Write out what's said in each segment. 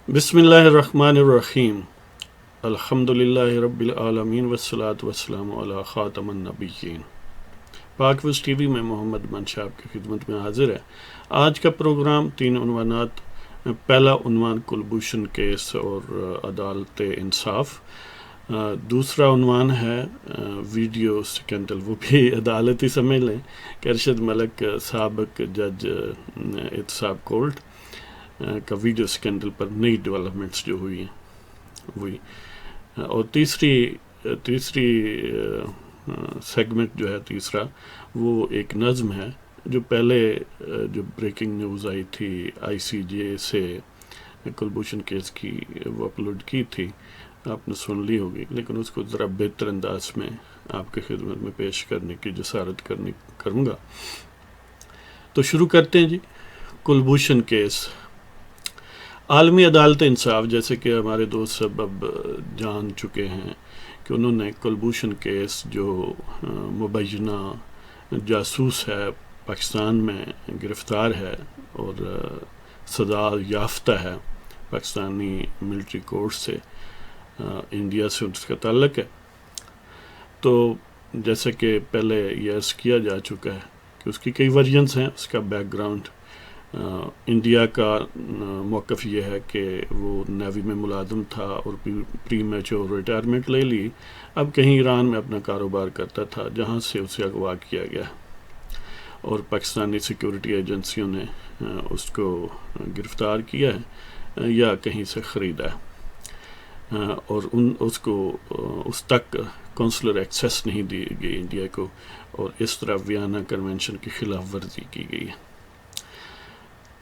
بسم اللہ الرحمن الرحیم الحمدللہ رب العالمین والصلاة والسلام علی خاتم النبیین۔ پاک ویز ٹی وی میں محمد منشا آپ کی خدمت میں حاضر ہے۔ آج کا پروگرام 3 عنوانات، پہلا عنوان کلبھوشن کیس اور عدالت انصاف، دوسرا عنوان ہے ویڈیو سکینڈل، وہ بھی عدالت ہی سمجھ لیں کہ ارشد ملک سابق جج احتساب کورٹ کا ویڈیو سکینڈل پر نئی ڈیولپمنٹس جو ہوئی ہیں وہی، اور تیسری سیگمنٹ جو ہے تیسرا، وہ ایک نظم ہے جو پہلے جو بریکنگ نیوز آئی تھی ICJ سے کلبھوشن کیس کی، وہ اپلوڈ کی تھی، آپ نے سن لی ہوگی، لیکن اس کو ذرا بہتر انداز میں آپ کی خدمت میں پیش کرنے کی جسارت کروں گا۔ تو شروع کرتے ہیں جی۔ کلبھوشن کیس، عالمی عدالت انصاف، جیسے کہ ہمارے دوست سب اب جان چکے ہیں کہ انہوں نے کلبھوشن کیس جو مبینہ جاسوس ہے، پاکستان میں گرفتار ہے اور سزا یافتہ ہے پاکستانی ملٹری کورٹ سے، انڈیا سے اس کا تعلق ہے۔ تو جیسے کہ پہلے یہ عرض کیا جا چکا ہے کہ اس کی کئی ورژنس ہیں، اس کا بیک گراؤنڈ۔ انڈیا کا موقف یہ ہے کہ وہ نیوی میں ملازم تھا اور پری میچور ریٹائرمنٹ لے لی، اب کہیں ایران میں اپنا کاروبار کرتا تھا جہاں سے اسے اغوا کیا گیا اور پاکستانی سیکیورٹی ایجنسیوں نے اس کو گرفتار کیا ہے یا کہیں سے خریدا ہے، اور اس کو اس تک کونسلر ایکسیس نہیں دی گئی انڈیا کو، اور اس طرح ویانا کنونشن کی خلاف ورزی کی گئی ہے۔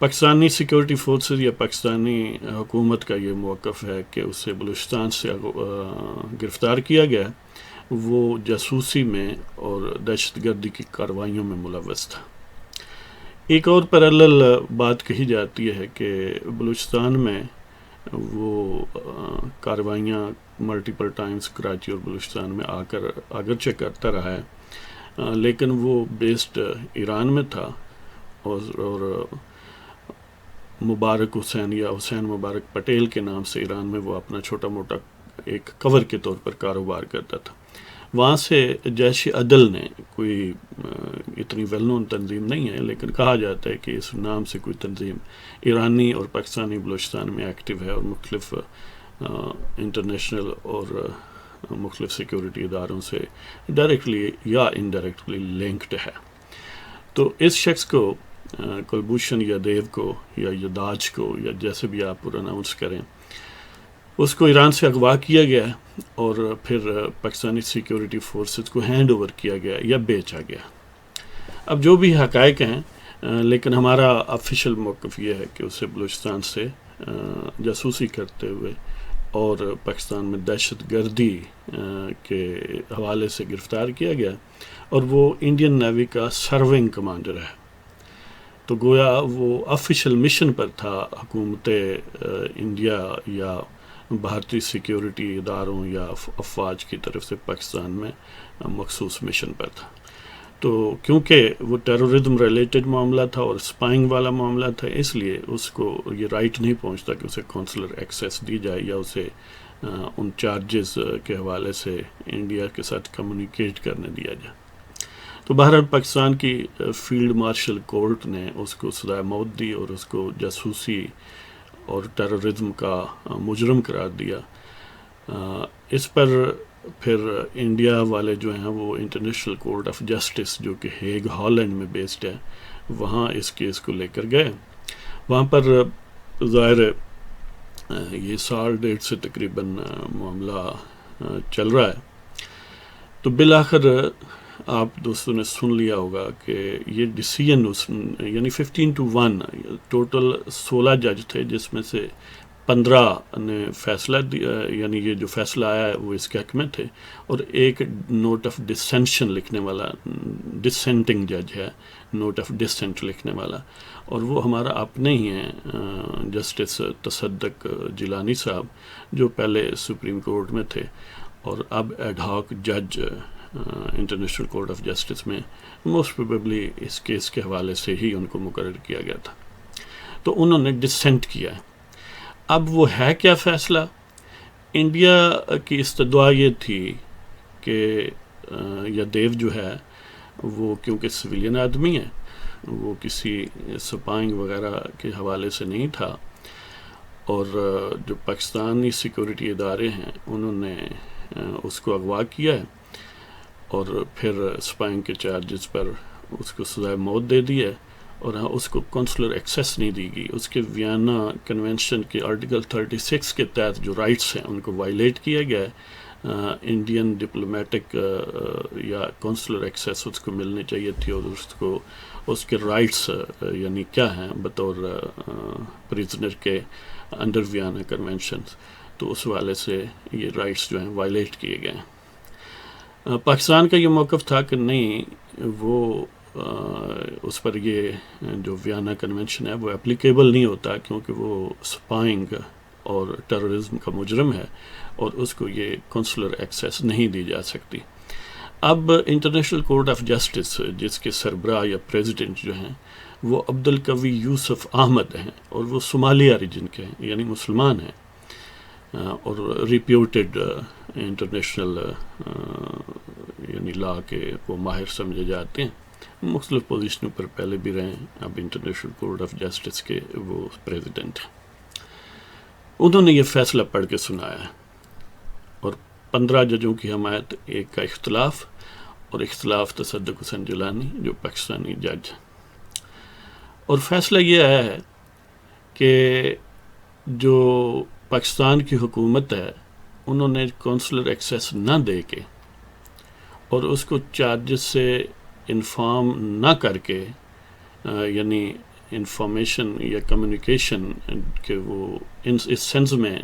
پاکستانی سیکیورٹی فورسز یا پاکستانی حکومت کا یہ موقف ہے کہ اسے بلوچستان سے گرفتار کیا گیا، وہ جاسوسی میں اور دہشت گردی کی کارروائیوں میں ملوث تھا۔ ایک اور پیرالل بات کہی جاتی ہے کہ بلوچستان میں وہ کارروائیاں ملٹیپل ٹائمز کراچی اور بلوچستان میں آ کر اگرچہ کرتا رہا ہے، لیکن وہ بیسڈ ایران میں تھا، اور مبارک حسین یا حسین مبارک پٹیل کے نام سے ایران میں وہ اپنا چھوٹا موٹا ایک کور کے طور پر کاروبار کرتا تھا۔ وہاں سے جیش عدل نے، کوئی اتنی ویل نون تنظیم نہیں ہے لیکن کہا جاتا ہے کہ اس نام سے کوئی تنظیم ایرانی اور پاکستانی بلوچستان میں ایکٹیو ہے اور مختلف انٹرنیشنل اور مختلف سیکیورٹی اداروں سے ڈائریکٹلی یا انڈائریکٹلی لنکڈ ہے۔ تو اس شخص کو، کلبھوشن یا دیو کو یا یداج کو، یا جیسے بھی آپ پروناؤنس کریں، اس کو ایران سے اغوا کیا گیا اور پھر پاکستانی سیکیورٹی فورسز کو ہینڈ اوور کیا گیا یا بیچا گیا۔ اب جو بھی حقائق ہیں، لیکن ہمارا آفیشیل موقف یہ ہے کہ اسے بلوچستان سے جاسوسی کرتے ہوئے اور پاکستان میں دہشت گردی کے حوالے سے گرفتار کیا گیا، اور وہ انڈین نیوی کا سرونگ کمانڈر ہے۔ تو گویا وہ آفیشیل مشن پر تھا، حکومت انڈیا یا بھارتی سیکیورٹی اداروں یا افواج کی طرف سے پاکستان میں مخصوص مشن پر تھا۔ تو کیونکہ وہ ٹیرورزم ریلیٹڈ معاملہ تھا اور اسپائنگ والا معاملہ تھا، اس لیے اس کو یہ رائٹ نہیں پہنچتا کہ اسے کونسلر ایکسیس دی جائے یا اسے ان چارجز کے حوالے سے انڈیا کے ساتھ کمیونیکیٹ کرنے دیا جائے۔ تو بہرحال پاکستان کی فیلڈ مارشل کورٹ نے اس کو سزائے موت دی اور اس کو جاسوسی اور ٹیرورزم کا مجرم قرار دیا۔ اس پر پھر انڈیا والے جو ہیں وہ انٹرنیشنل کورٹ آف جسٹس، جو کہ ہیگ ہالینڈ میں بیسڈ ہے، وہاں اس کیس کو لے کر گئے۔ وہاں پر ظاہر یہ سال ڈیٹ سے تقریباً معاملہ چل رہا ہے۔ تو بالآخر آپ دوستوں نے سن لیا ہوگا کہ یہ ڈیسیژن یعنی 15-1، ٹوٹل 16 جج تھے، جس میں سے 15 نے فیصلہ دیا، یعنی یہ جو فیصلہ آیا ہے وہ اس کے حق میں تھے، اور ایک نوٹ آف ڈسینشن لکھنے والا، ڈسینٹنگ جج ہے، نوٹ آف ڈسینٹ لکھنے والا، اور وہ ہمارا اپنے ہی ہیں، جسٹس تصدق جیلانی صاحب، جو پہلے سپریم کورٹ میں تھے اور اب ایڈ ہاک جج انٹرنیشنل کورٹ آف جسٹس میں، موسٹ پروبیبلی اس کیس کے حوالے سے ہی ان کو مقرر کیا گیا تھا۔ تو انہوں نے ڈسینٹ کیا ہے۔ اب وہ ہے کیا فیصلہ؟ انڈیا کی استدعا یہ تھی کہ یادیو جو ہے وہ کیونکہ سویلین آدمی ہے، وہ کسی سپائنگ وغیرہ کے حوالے سے نہیں تھا، اور جو پاکستانی سیکورٹی ادارے ہیں انہوں نے اس کو اغوا کیا ہے اور پھر سپائنگ کے چارجز پر اس کو سزائے موت دے دی ہے، اور اس کو کونسلر ایکسیس نہیں دی گئی. اس کے ویانا کنونشن کے آرٹیکل 36 کے تحت جو رائٹس ہیں ان کو وائلیٹ کیا گیا ہے. انڈین ڈپلومیٹک یا کونسلر ایکسیس اس کو ملنی چاہیے تھی، اور اس کو اس کے رائٹس یعنی کیا ہیں بطور پریزنر کے انڈر ویانا کنونشنز، تو اس والے سے یہ رائٹس جو ہیں وائلیٹ کیے گئے ہیں. پاکستان کا یہ موقف تھا کہ نہیں، وہ اس پر یہ جو ویانا کنونشن ہے وہ اپلیکیبل نہیں ہوتا، کیونکہ وہ سپائنگ اور ٹیررزم کا مجرم ہے، اور اس کو یہ کونسلر ایکسیس نہیں دی جا سکتی. اب انٹرنیشنل کورٹ آف جسٹس جس کے سربراہ یا پریزیڈنٹ جو ہیں وہ عبدالقوی یوسف احمد ہیں، اور وہ صومالی اوریجن کے ہیں، یعنی مسلمان ہیں، اور ریپیوٹیڈ انٹرنیشنل یعنی لا کے وہ ماہر سمجھے جاتے ہیں. مختلف پوزیشنوں پر پہلے بھی رہے ہیں، اب انٹرنیشنل کورٹ آف جسٹس کے وہ پریزیڈنٹ ہیں. انہوں نے یہ فیصلہ پڑھ کے سنایا ہے، اور 15 ججوں کی حمایت، ایک کا اختلاف، اور اختلاف تصدق حسین جیلانی جو پاکستانی جج. اور فیصلہ یہ ہے کہ جو پاکستان کی حکومت ہے انہوں نے کونسلر ایکسیس نہ دے کے اور اس کو چارجز سے انفارم نہ کر کے، یعنی انفارمیشن یا کمیونیکیشن کہ وہ اس سینس میں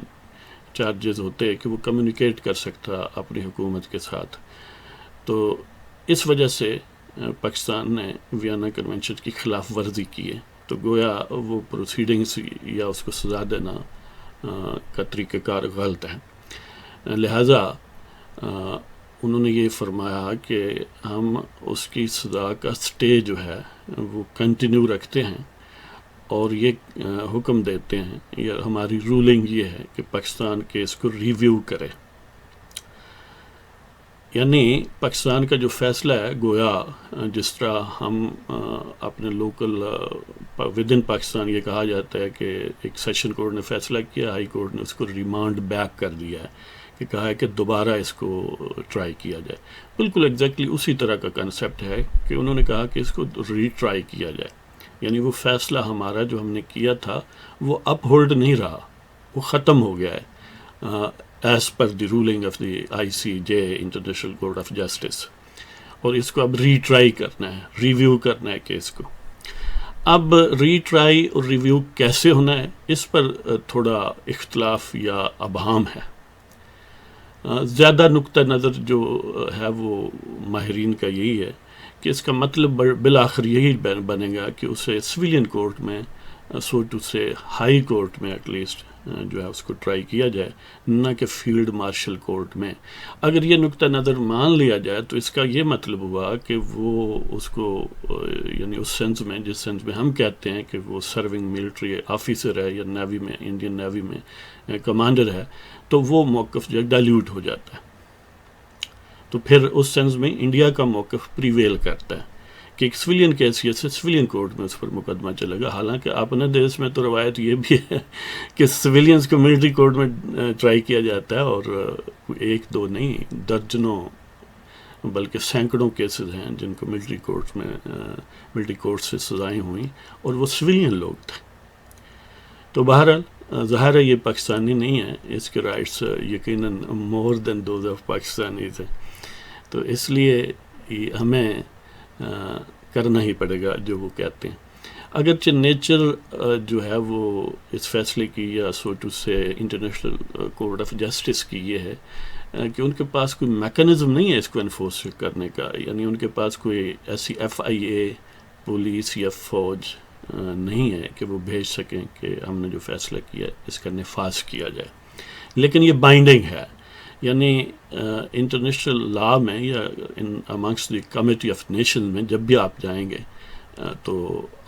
چارجز ہوتے کہ وہ کمیونیکیٹ کر سکتا اپنی حکومت کے ساتھ، تو اس وجہ سے پاکستان نے ویانا کنونشن کی خلاف ورزی کی ہے. تو گویا وہ پروسیڈنگز یا اس کو سزا دینا کا طریقہ کار غلط ہے. لہٰذا انہوں نے یہ فرمایا کہ ہم اس کی سزا کا سٹے جو ہے وہ کنٹینیو رکھتے ہیں، اور یہ حکم دیتے ہیں یا ہماری رولنگ یہ ہے کہ پاکستان کیس کو ریویو کرے. یعنی پاکستان کا جو فیصلہ ہے گویا جس طرح ہم اپنے لوکل ود ان پاکستان یہ کہا جاتا ہے کہ ایک سیشن کورٹ نے فیصلہ کیا، ہائی کورٹ نے اس کو ریمانڈ بیک کر دیا ہے، کہ کہا ہے کہ دوبارہ اس کو ٹرائی کیا جائے. بالکل ایگزیکٹلی اسی طرح کا کنسیپٹ ہے کہ انہوں نے کہا کہ اس کو ری ٹرائی کیا جائے. یعنی وہ فیصلہ ہمارا جو ہم نے کیا تھا وہ اپ ہولڈ نہیں رہا، وہ ختم ہو گیا ہے as per the ruling of the ICJ international court of justice, اور اس کو اب ری ٹرائی کرنا ہے، ریویو کرنا ہے کیس کو. اب ری ٹرائی اور ریویو کیسے ہونا ہے اس پر تھوڑا اختلاف یا ابہام ہے. زیادہ نقطہ نظر جو ہے وہ ماہرین کا یہی ہے کہ اس کا مطلب بالآخر یہی بنے گا کہ اسے سویلین کورٹ میں سو ٹو سے ہائی کورٹ میں ایٹ لیسٹ جو ہے اس کو ٹرائی کیا جائے، نہ کہ فیلڈ مارشل کورٹ میں. اگر یہ نقطہ نظر مان لیا جائے تو اس کا یہ مطلب ہوا کہ وہ اس کو یعنی اس سینس میں جس سینس میں ہم کہتے ہیں کہ وہ سرونگ ملٹری آفیسر ہے یا نیوی میں، انڈین نیوی میں کمانڈر ہے، تو وہ موقف جو ہے ڈائلیوٹ ہو جاتا ہے. تو پھر اس سینس میں انڈیا کا موقف پریویل کرتا ہے کہ ایک سویلین کی حیثیت سے سویلین کورٹ میں اس پر مقدمہ چلے گا. حالانکہ اپنے دیش میں تو روایت یہ بھی ہے کہ سویلینز کو ملٹری کورٹ میں ٹرائی کیا جاتا ہے، اور ایک دو نہیں درجنوں بلکہ سینکڑوں کیسز ہیں جن کو ملٹری کورٹ سے سزائیں ہوئیں، اور وہ سویلین لوگ تھے. تو بہرحال ظاہر ہے یہ پاکستانی نہیں ہے، اس کے رائٹس یقیناً مور دین دوز آف پاکستانیز ہیں. تو اس لیے ہمیں کرنا ہی پڑے گا جو وہ کہتے ہیں. اگرچہ نیچر جو ہے وہ اس فیصلے کی یا سو ٹو سے انٹرنیشنل کورٹ آف جسٹس کی یہ ہے کہ ان کے پاس کوئی میکانزم نہیں ہے اس کو انفورس کرنے کا. یعنی ان کے پاس کوئی ایسی FIA پولیس یا فوج نہیں ہے کہ وہ بھیج سکیں کہ ہم نے جو فیصلہ کیا ہے اس کا نفاذ کیا جائے. لیکن یہ بائنڈنگ ہے، یعنی انٹرنیشنل لا میں یا amongst the committee of nation میں جب بھی آپ جائیں گے تو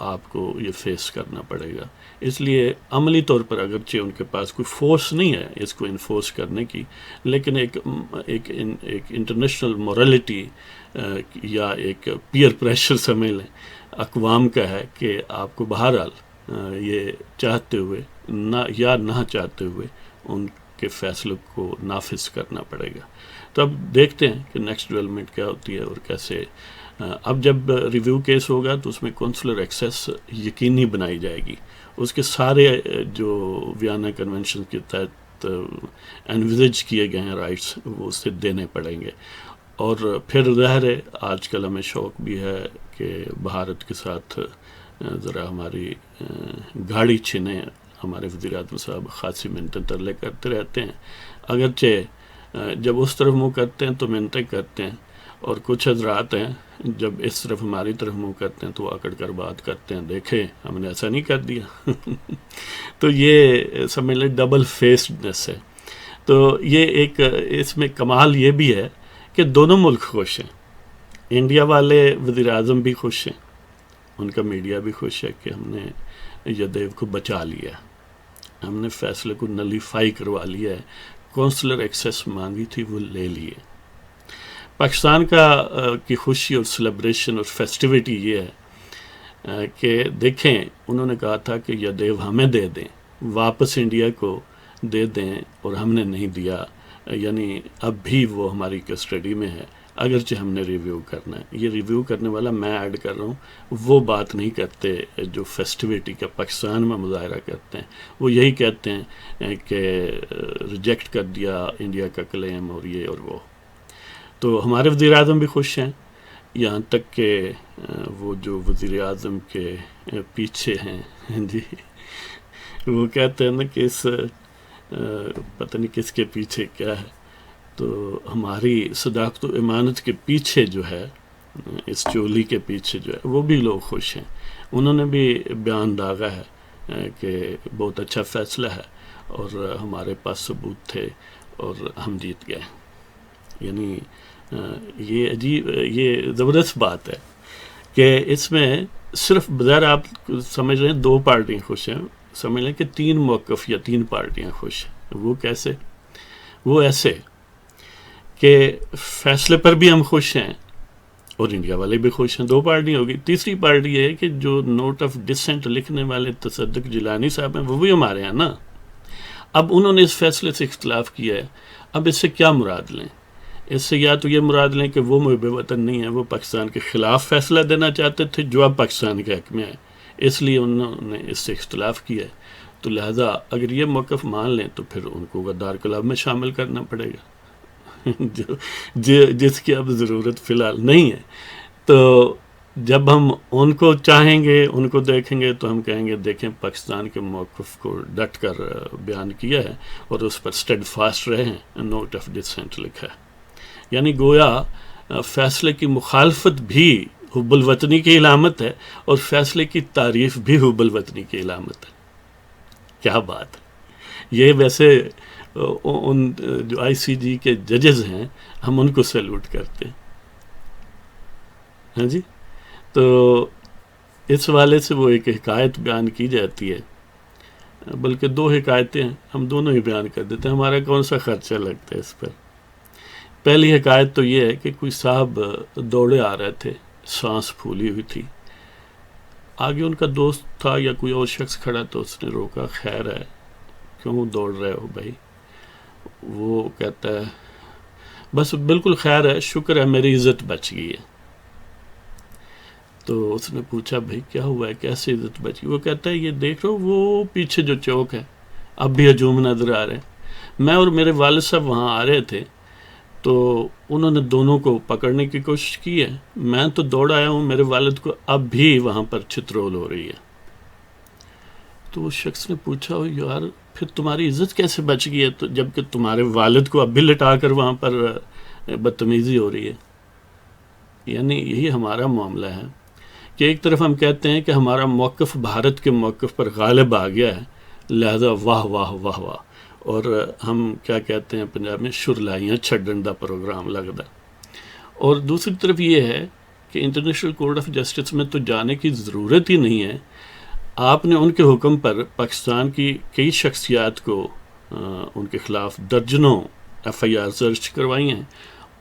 آپ کو یہ فیس کرنا پڑے گا. اس لیے عملی طور پر اگرچہ ان کے پاس کوئی فورس نہیں ہے اس کو انفورس کرنے کی، لیکن ایک انٹرنیشنل مورالٹی یا ایک پیئر پریشر سمجھ لیں اقوام کا ہے کہ آپ کو بہرحال یہ چاہتے ہوئے نہ چاہتے ہوئے ان کے فیصلوں کو نافذ کرنا پڑے گا. تو اب دیکھتے ہیں کہ نیکسٹ ڈیولپمنٹ کیا ہوتی ہے اور کیسے. اب جب ریویو کیس ہوگا تو اس میں کونسلر ایکسیس یقینی بنائی جائے گی. اس کے سارے جو ویانا کنونشن کے تحت انویزج کیے گئے ہیں رائٹس وہ اسے دینے پڑیں گے. اور پھر ظاہر ہے آج کل ہمیں شوق بھی ہے کہ بھارت کے ساتھ ذرا ہماری گاڑی چھینے. ہمارے وزیر اعظم صاحب خاصی منتیں ترلے کرتے رہتے ہیں، اگرچہ جب اس طرف منہ کرتے ہیں تو منتیں کرتے ہیں، اور کچھ حضرات ہیں جب اس طرف ہماری طرف منہ کرتے ہیں تو آکڑ کر بات کرتے ہیں، دیکھیں ہم نے ایسا نہیں کر دیا. تو یہ سمجھ لیں ڈبل فیسڈنس ہے. تو یہ ایک اس میں کمال یہ بھی ہے کہ دونوں ملک خوش ہیں. انڈیا والے وزیر اعظم بھی خوش ہیں، ان کا میڈیا بھی خوش ہے کہ ہم نے یدیو کو بچا لیا، ہم نے فیصلے کو نلیفائی کروا لیا ہے، کونسلر ایکسیس مانگی تھی وہ لے لیے. پاکستان کی خوشی اور سیلیبریشن اور فیسٹیوٹی یہ ہے کہ دیکھیں انہوں نے کہا تھا کہ یدیو ہمیں دے دیں، واپس انڈیا کو دے دیں، اور ہم نے نہیں دیا. یعنی اب بھی وہ ہماری کسٹڈی میں ہے، اگرچہ ہم نے ریویو کرنا ہے. یہ ریویو کرنے والا میں ایڈ کر رہا ہوں، وہ بات نہیں کرتے جو فیسٹیوٹی کا پاکستان میں مظاہرہ کرتے ہیں. وہ یہی کہتے ہیں کہ ریجیکٹ کر دیا انڈیا کا کلیم اور یہ اور وہ. تو ہمارے وزیر اعظم بھی خوش ہیں، یہاں تک کہ وہ جو وزیر اعظم کے پیچھے ہیں جی وہ کہتے ہیں نا کہ اس پتہ نہیں کس کے پیچھے کیا ہے، تو ہماری صداقت و امانت کے پیچھے جو ہے، اس چولی کے پیچھے جو ہے، وہ بھی لوگ خوش ہیں. انہوں نے بھی بیان داغا ہے کہ بہت اچھا فیصلہ ہے اور ہمارے پاس ثبوت تھے اور ہم جیت گئے. یعنی یہ عجیب، یہ زبردست بات ہے کہ اس میں صرف بظاہر آپ سمجھ رہے ہیں 2 پارٹیاں خوش ہیں، سمجھ لیں کہ 3 موقف یا 3 پارٹیاں خوش ہیں. وہ کیسے؟ وہ ایسے کہ فیصلے پر بھی ہم خوش ہیں اور انڈیا والے بھی خوش ہیں. 2 پارٹیاں ہوگی. تیسری پارٹی یہ ہے کہ جو نوٹ آف ڈسینٹ لکھنے والے تصدق جیلانی صاحب ہیں وہ بھی ہمارے ہیں نا. اب انہوں نے اس فیصلے سے اختلاف کیا ہے. اب اس سے کیا مراد لیں؟ اس سے یا تو یہ مراد لیں کہ وہ محب وطن نہیں ہیں، وہ پاکستان کے خلاف فیصلہ دینا چاہتے تھے جو اب پاکستان کے حق میں ہے، اس لیے انہوں نے اس سے اختلاف کیا ہے. تو لہٰذا اگر یہ موقف مان لیں تو پھر ان کو غدار کلب میں شامل کرنا پڑے گا جس کی اب ضرورت فی الحال نہیں ہے. تو جب ہم ان کو چاہیں گے، ان کو دیکھیں گے تو ہم کہیں گے دیکھیں پاکستان کے موقف کو ڈٹ کر بیان کیا ہے اور اس پر اسٹیڈ فاسٹ رہے ہیں، نوٹ آف ڈسینٹ لکھا ہے. یعنی گویا فیصلے کی مخالفت بھی حب الوطنی کی علامت ہے اور فیصلے کی تعریف بھی حب الوطنی کی علامت ہے. کیا بات ہے! یہ ویسے ان جو آئی سی جی کے ججز ہیں ہم ان کو سیلوٹ کرتے ہیں. ہاں جی. تو اس والے سے وہ ایک حکایت بیان کی جاتی ہے، بلکہ 2 حکایتیں ہیں، ہم دونوں ہی بیان کر دیتے ہیں، ہمارا کون سا خرچہ لگتا ہے اس پر. پہلی حکایت تو یہ ہے کہ کوئی صاحب دوڑے آ رہے تھے، سانس پھولی ہوئی تھی، آگے ان کا دوست تھا یا کوئی اور شخص کھڑا تو اس نے روکا، خیر ہے کیوں دوڑ رہے ہو بھائی؟ وہ کہتا ہے بس بالکل خیر ہے، شکر ہے میری عزت بچ گئی ہے. تو اس نے پوچھا بھائی کیا ہوا ہے، کیسے عزت بچ گئی؟ وہ کہتا ہے یہ دیکھ رہو وہ پیچھے جو چوک ہے اب بھی ہجوم نظر آ رہے ہیں، میں اور میرے والد صاحب وہاں آ رہے تھے تو انہوں نے دونوں کو پکڑنے کی کوشش کی ہے، میں تو دوڑ آیا ہوں، میرے والد کو اب بھی وہاں پر چترول ہو رہی ہے. تو وہ شخص نے پوچھا یار پھر تمہاری عزت کیسے بچ گئی ہے تو جبکہ تمہارے والد کو اب بھی لٹا کر وہاں پر بدتمیزی ہو رہی ہے. یعنی یہی ہمارا معاملہ ہے کہ ایک طرف ہم کہتے ہیں کہ ہمارا موقف بھارت کے موقف پر غالب آ گیا ہے، لہذا واہ واہ واہ واہ، اور ہم کیا کہتے ہیں پنجاب میں شرلائیاں چھڈن دا پروگرام لگتا. اور دوسری طرف یہ ہے کہ انٹرنیشنل کورٹ آف جسٹس میں تو جانے کی ضرورت ہی نہیں ہے. آپ نے ان کے حکم پر پاکستان کی کئی شخصیات کو ان کے خلاف درجنوں ایف آئی آر درج کروائی ہیں,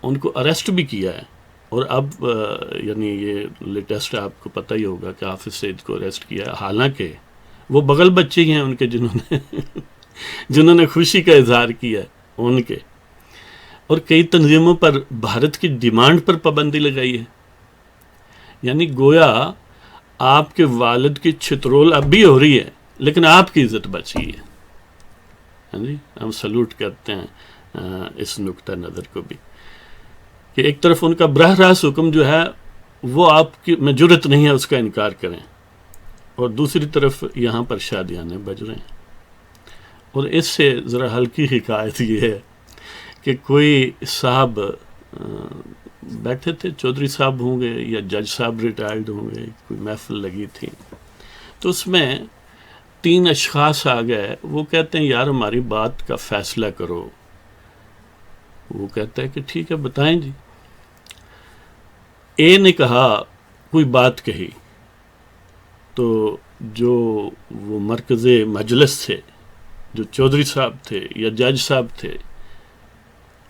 ان کو اریسٹ بھی کیا ہے. اور اب یعنی یہ لیٹسٹ آپ کو پتہ ہی ہوگا کہ حافظ سعید کو اریسٹ کیا ہے, حالانکہ وہ بغل بچے ہی ہیں ان کے جنہوں نے خوشی کا اظہار کیا ہے ان کے. اور کئی تنظیموں پر بھارت کی ڈیمانڈ پر پابندی لگائی ہے. یعنی گویا آپ کے والد کی چھترول اب بھی ہو رہی ہے لیکن آپ کی عزت بچ گئی ہے. ہاں جی, ہم سلوٹ کرتے ہیں اس نقطہ نظر کو بھی کہ ایک طرف ان کا براہ راست حکم جو ہے وہ آپ کی میں جرت نہیں ہے اس کا انکار کریں, اور دوسری طرف یہاں پر شادیانے بج رہے ہیں. اور اس سے ذرا ہلکی حکایت یہ ہے کہ کوئی صاحب بیٹھے تھے, چودھری صاحب ہوں گے یا جج صاحب ریٹائرڈ ہوں گے, کوئی محفل لگی تھی, تو اس میں 3 اشخاص آ گئے. وہ کہتے ہیں یار ہماری بات کا فیصلہ کرو. وہ کہتا ہے کہ ٹھیک ہے بتائیں جی. اے نے کہا کوئی بات کہی تو جو وہ مرکز مجلس تھے, جو چودھری صاحب تھے یا جج صاحب تھے,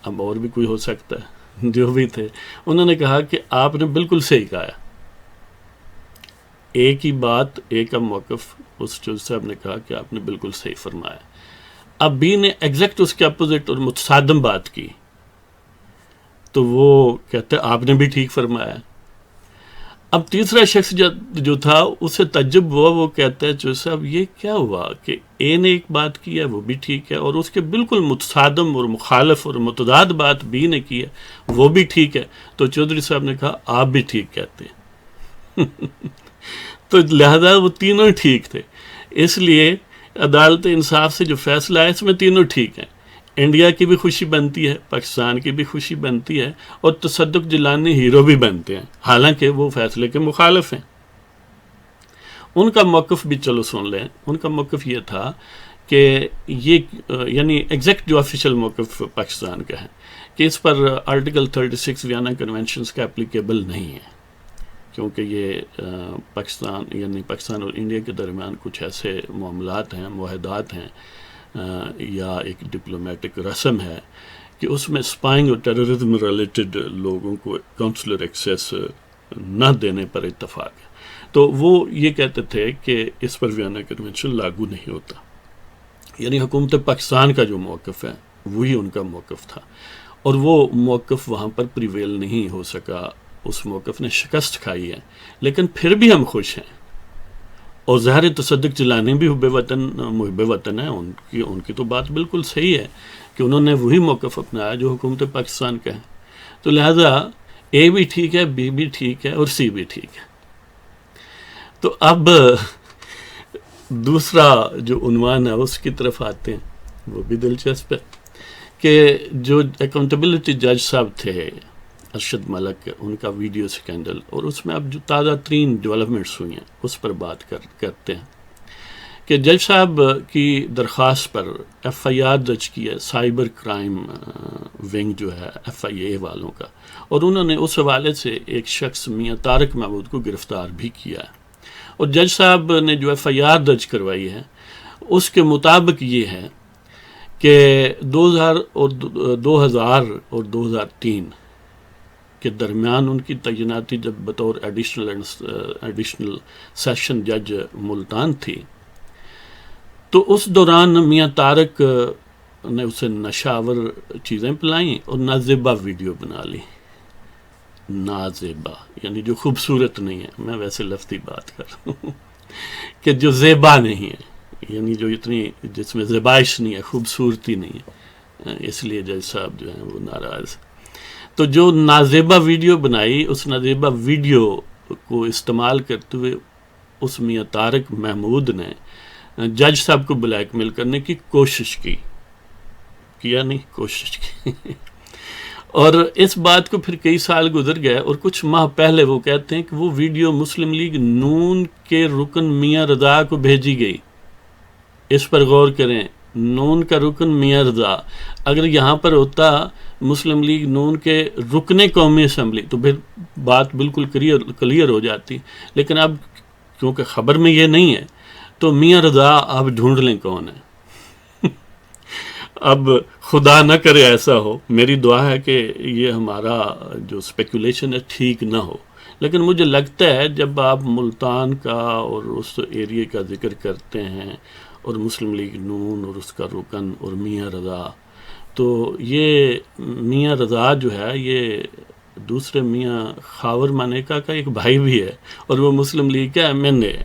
اب اور بھی کوئی ہو سکتا ہے, جو بھی تھے, انہوں نے کہا کہ آپ نے بالکل صحیح کہا. اے کی بات, اے کا موقف, اس چودھری صاحب نے کہا کہ آپ نے بالکل صحیح فرمایا. اب بی نے ایگزیکٹ اس کے اپوزٹ اور متصادم بات کی تو وہ کہتے آپ نے بھی ٹھیک فرمایا. اب تیسرا شخص جو تھا اسے تعجب ہوا. وہ کہتا ہے چودھری صاحب یہ کیا ہوا کہ اے نے ایک بات کی ہے وہ بھی ٹھیک ہے, اور اس کے بالکل متصادم اور مخالف اور متضاد بات بی نے کی ہے وہ بھی ٹھیک ہے. تو چودھری صاحب نے کہا آپ بھی ٹھیک کہتے ہیں. تو لہذا وہ تینوں ٹھیک تھے. اس لیے عدالت انصاف سے جو فیصلہ ہے اس میں تینوں ٹھیک ہیں. انڈیا کی بھی خوشی بنتی ہے, پاکستان کی بھی خوشی بنتی ہے, اور تصدق جیلانی ہیرو بھی بنتے ہیں, حالانکہ وہ فیصلے کے مخالف ہیں. ان کا موقف بھی چلو سن لیں. ان کا موقف یہ تھا کہ یہ یعنی ایگزیکٹ جو آفیشیل موقف پاکستان کا ہے کہ اس پر آرٹیکل 36 ویانا کنونشنز کا اپلیکیبل نہیں ہے, کیونکہ یہ پاکستان یعنی پاکستان اور انڈیا کے درمیان کچھ ایسے معاملات ہیں, معاہدات ہیں یا ایک ڈپلومیٹک رسم ہے کہ اس میں اسپائنگ اور ٹیررزم ریلیٹڈ لوگوں کو کونسلر ایکسیس نہ دینے پر اتفاق ہے. تو وہ یہ کہتے تھے کہ اس پر ویانا کنونشن لاگو نہیں ہوتا. یعنی حکومت پاکستان کا جو موقف ہے وہی ان کا موقف تھا, اور وہ موقف وہاں پر پریویل نہیں ہو سکا. اس موقف نے شکست کھائی ہے, لیکن پھر بھی ہم خوش ہیں. اور ظاہر تصدق جیلانی بھی محب وطن ہیں, ان کی تو بات بالکل صحیح ہے کہ انہوں نے وہی موقف اپنایا جو حکومت پاکستان کا ہے. تو لہذا اے بھی ٹھیک ہے, بی بھی ٹھیک ہے, اور سی بھی ٹھیک ہے. تو اب دوسرا جو عنوان ہے اس کی طرف آتے ہیں, وہ بھی دلچسپ ہے کہ جو اکاؤنٹیبلٹی جج صاحب تھے ارشد ملک, ان کا ویڈیو سکینڈل, اور اس میں اب جو تازہ ترین ڈیولپمنٹس ہوئی ہیں اس پر بات کرتے ہیں کہ جج صاحب کی درخواست پر ایف آئی آر درج کی ہے سائبر کرائم ونگ جو ہے ایف آئی اے والوں کا, اور انہوں نے اس حوالے سے ایک شخص میاں طارق محمود کو گرفتار بھی کیا ہے. اور جج صاحب نے جو ایف آئی آر درج کروائی ہے اس کے مطابق یہ ہے کہ 2000 اور 2003 کے درمیان ان کی تعیناتی جب بطور ایڈیشنل سیشن جج ملتان تھی, تو اس دوران میاں طارق نے اسے نشاور چیزیں پلائیں اور نازیبا ویڈیو بنا لی. نازیبا یعنی جو خوبصورت نہیں ہے, میں ویسے لفظی بات کر رہا ہوں کہ جو زیبا نہیں ہے, یعنی جو اتنی جس میں زیبائش نہیں ہے, خوبصورتی نہیں ہے, اس لیے جج صاحب جو ہیں وہ ناراض. تو جو نازیبا ویڈیو بنائی, اس نازیبا ویڈیو کو استعمال کرتے ہوئے اس میاں طارق محمود نے جج صاحب کو بلیک میل کرنے کی کوشش کی اور اس بات کو پھر کئی سال گزر گئے, اور کچھ ماہ پہلے وہ کہتے ہیں کہ وہ ویڈیو مسلم لیگ نون کے رکن میاں رضا کو بھیجی گئی. اس پر غور کریں نون کا رکن میاں رضا، اگر یہاں پر ہوتا مسلم لیگ نون کے رکن قومی اسمبلی تو پھر بات بالکل کلیئر ہو جاتی، لیکن اب کیونکہ خبر میں یہ نہیں ہے تو میاں رضا اب ڈھونڈ لیں کون ہے۔ اب خدا نہ کرے ایسا ہو، میری دعا ہے کہ یہ ہمارا جو اسپیکولیشن ہے ٹھیک نہ ہو، لیکن مجھے لگتا ہے جب آپ ملتان کا اور اس ایریے کا ذکر کرتے ہیں اور مسلم لیگ نون اور اس کا رکن اور میاں رضا، تو یہ میاں رضا جو ہے یہ دوسرے میاں خاور مانیکا کا ایک بھائی بھی ہے اور وہ مسلم لیگ کا MNA ہے۔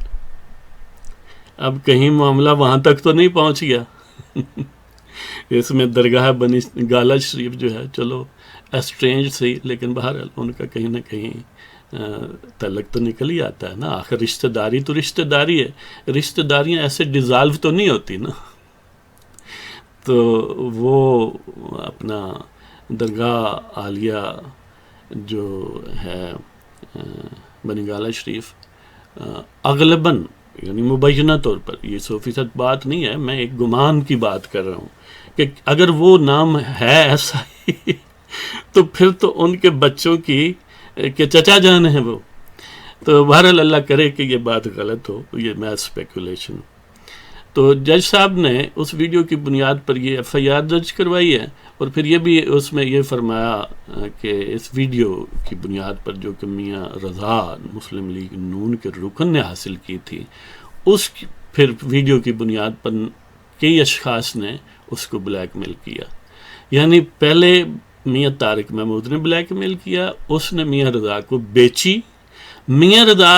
اب کہیں معاملہ وہاں تک تو نہیں پہنچ گیا؟ اس میں درگاہ بنی گالا شریف جو ہے چلو اسٹرینج صحیح، لیکن بہرحال ان کا کہیں نہ کہیں تعلق تو نکل ہی آتا ہے نا، آخر رشتہ داری تو رشتہ داری ہے، رشتہ داریاں ایسے ڈیزالو تو نہیں ہوتی نا۔ تو وہ اپنا درگاہ عالیہ جو ہے بنی گالا شریف اغلباً یعنی مبینہ طور پر، یہ 100% بات نہیں ہے، میں ایک گمان کی بات کر رہا ہوں کہ اگر وہ نام ہے ایسا ہی تو پھر تو ان کے بچوں کی کہ چچا جان ہیں وہ، تو بہرحال اللہ کرے کہ یہ بات غلط ہو، یہ میں اسپیکولیشن۔ تو جج صاحب نے اس ویڈیو کی بنیاد پر یہ FIR درج کروائی ہے، اور پھر یہ بھی اس میں یہ فرمایا کہ اس ویڈیو کی بنیاد پر جو کہ میاں رضا مسلم لیگ نون کے رکن نے حاصل کی تھی، اس پھر ویڈیو کی بنیاد پر کئی اشخاص نے اس کو بلیک میل کیا، یعنی پہلے میاں طارق محمود نے بلیک میل کیا، اس نے میاں رضا کو بیچی، میاں رضا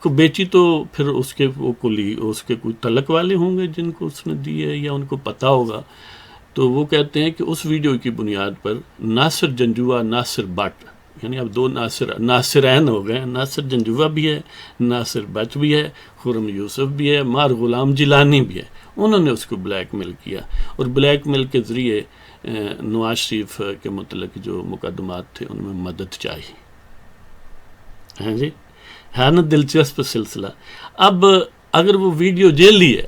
کو بیچی تو پھر اس کے وہ اس کے کوئی تعلق والے ہوں گے جن کو اس نے دی ہے یا ان کو پتہ ہوگا، تو وہ کہتے ہیں کہ اس ویڈیو کی بنیاد پر ناصر جنجوعہ ناصر بٹ، یعنی اب دو ناصرین ہو گئے، ناصر جنجوعہ بھی ہے، ناصر بٹ بھی ہے، خرم یوسف بھی ہے، مار غلام جیلانی بھی ہے، انہوں نے اس کو بلیک میل کیا، اور بلیک میل کے ذریعے نواز شریف کے متعلق جو مقدمات تھے ان میں مدد چاہیے۔ ہاں جی، ہے نا دلچسپ سلسلہ۔ اب اگر وہ ویڈیو جیلی ہے،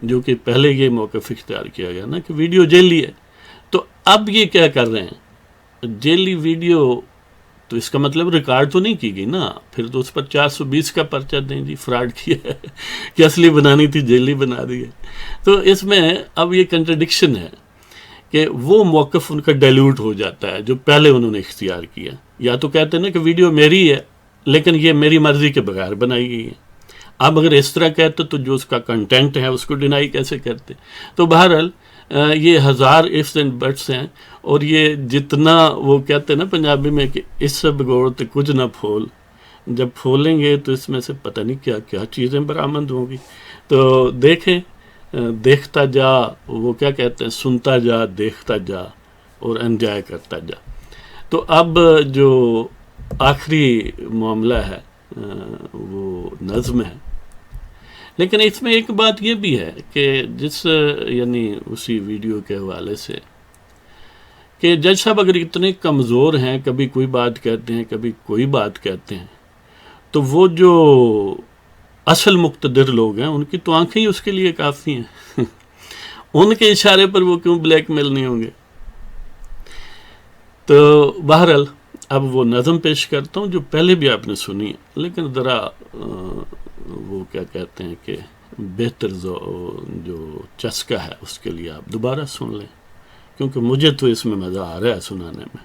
جو کہ پہلے یہ موقف اختیار کیا گیا نا کہ ویڈیو جیلی ہے، تو اب یہ کیا کر رہے ہیں؟ جیلی ویڈیو تو اس کا مطلب ریکارڈ تو نہیں کی گئی نا، پھر تو اس پر 420 کا پرچہ دیں جی، فراڈ کیا ہے کہ اصلی بنانی تھی جیلی بنا دی ہے۔ تو اس میں اب یہ کنٹرڈکشن ہے کہ وہ موقف ان کا ڈائلیوٹ ہو جاتا ہے جو پہلے انہوں نے اختیار کیا، یا تو کہتے ہیں نا کہ ویڈیو میری ہے لیکن یہ میری مرضی کے بغیر بنائی گئی ہے۔ اب اگر اس طرح کہتے تو جو اس کا کنٹینٹ ہے اس کو ڈینائی کیسے کرتے؟ تو بہرحال یہ ہزار ifs and buts ہیں، اور یہ جتنا وہ کہتے ہیں نا پنجابی میں کہ اس سے بگوڑ تو کچھ نہ پھول، جب پھولیں گے تو اس میں سے پتہ نہیں کیا کیا چیزیں برآمد ہوں گی۔ تو دیکھیں، دیکھتا جا، وہ کیا کہتے ہیں، سنتا جا، دیکھتا جا اور انجوائے کرتا جا۔ تو اب جو آخری معاملہ ہے وہ نظم ہے، لیکن اس میں ایک بات یہ بھی ہے کہ یعنی اسی ویڈیو کے حوالے سے کہ جج صاحب اگر اتنے کمزور ہیں، کبھی کوئی بات کہتے ہیں کبھی کوئی بات کہتے ہیں، تو وہ جو اصل مقتدر لوگ ہیں ان کی تو آنکھیں ہی اس کے لیے کافی ہیں ان کے اشارے پر وہ کیوں بلیک میل نہیں ہوں گے؟ تو بہرحال اب وہ نظم پیش کرتا ہوں جو پہلے بھی آپ نے سنی ہے، لیکن ذرا وہ کیا کہتے ہیں کہ بہتر جو چسکا ہے اس کے لیے آپ دوبارہ سن لیں، کیونکہ مجھے تو اس میں مزہ آ رہا ہے سنانے میں۔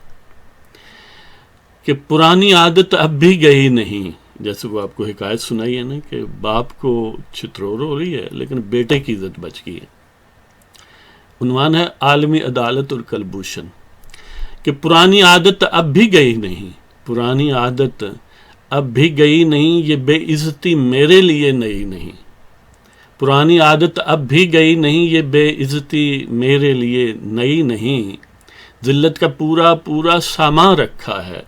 کہ پرانی عادت اب بھی گئی نہیں، جیسے وہ آپ کو حکایت سنائی ہے نا کہ باپ کو چترور ہو رہی ہے لیکن بیٹے کی عزت بچ گئی ہے۔ عنوان ہے عالمی عدالت اور کلبھوشن، کہ پرانی عادت اب بھی گئی نہیں، پرانی عادت اب بھی گئی نہیں، یہ بے عزتی میرے لیے نئی نہیں، پرانی عادت اب بھی گئی نہیں، یہ بے عزتی میرے لیے نئی نہیں، ذلت کا پورا پورا سامان رکھا ہے،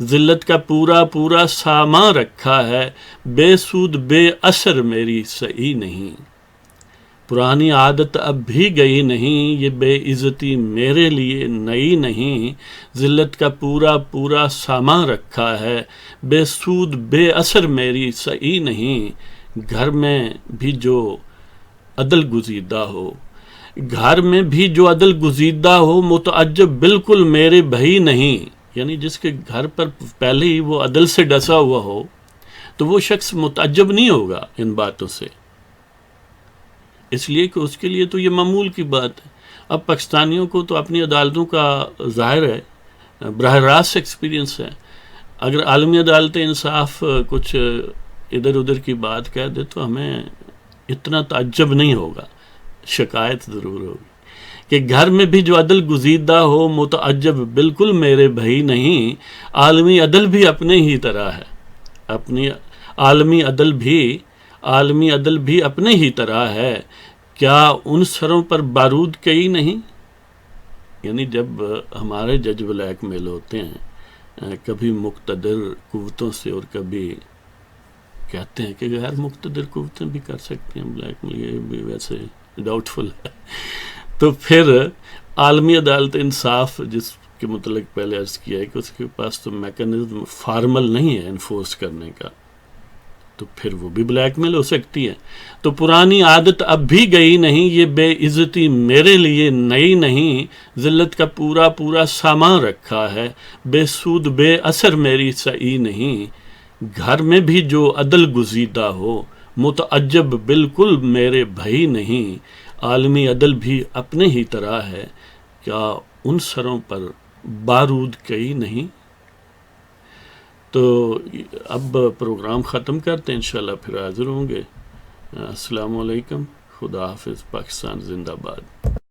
ذلت کا پورا پورا سامان رکھا ہے، بے سود بے اثر میری صحیح نہیں، پرانی عادت اب بھی گئی نہیں، یہ بے عزتی میرے لیے نئی نہیں، ذلت کا پورا پورا سامان رکھا ہے، بے سود بے اثر میری صحیح نہیں، گھر میں بھی جو عدل گزیدہ ہو، گھر میں بھی جو عدل گزیدہ ہو متعجب بالکل میرے بھائی نہیں، یعنی جس کے گھر پر پہلے ہی وہ عدل سے ڈسا ہوا ہو تو وہ شخص متعجب نہیں ہوگا ان باتوں سے، اس لیے کہ اس کے لیے تو یہ معمول کی بات ہے۔ اب پاکستانیوں کو تو اپنی عدالتوں کا ظاہر ہے براہ راست ایکسپیرینس ہے، اگر عالمی عدالت انصاف کچھ ادھر ادھر کی بات کہہ دے تو ہمیں اتنا تعجب نہیں ہوگا، شکایت ضرور ہوگی کہ گھر میں بھی جو عدل گزیدہ ہو متعجب بالکل میرے بھائی نہیں، عالمی عدل بھی اپنے ہی طرح ہے، اپنی عالمی عدل بھی اپنے ہی طرح ہے، کیا ان سروں پر بارود کئی نہیں؟ یعنی جب ہمارے جج بلیک میل ہوتے ہیں کبھی مقتدر قوتوں سے اور کبھی کہتے ہیں کہ غیر مقتدر قوتیں بھی کر سکتی ہیں بلیک میل، یہ بھی ویسے ڈاؤٹ فل ہے، تو پھر عالمی عدالت انصاف جس کے متعلق پہلے عرض کیا ہے کہ اس کے پاس تو میکانزم فارمل نہیں ہے انفورس کرنے کا، تو پھر وہ بھی بلیک میل ہو سکتی ہے۔ تو پرانی عادت اب بھی گئی نہیں، یہ بے عزتی میرے لیے نئی نہیں، ذلت کا پورا پورا سامان رکھا ہے، بے سود بے اثر میری سعی نہیں، گھر میں بھی جو عدل گزیدہ ہو متعجب بالکل میرے بھائی نہیں، عالمی عدل بھی اپنے ہی طرح ہے، کیا ان سروں پر بارود کئی نہیں؟ تو اب پروگرام ختم کرتے ہیں، انشاءاللہ پھر حاضر ہوں گے۔ السلام علیکم، خدا حافظ، پاکستان زندہ باد۔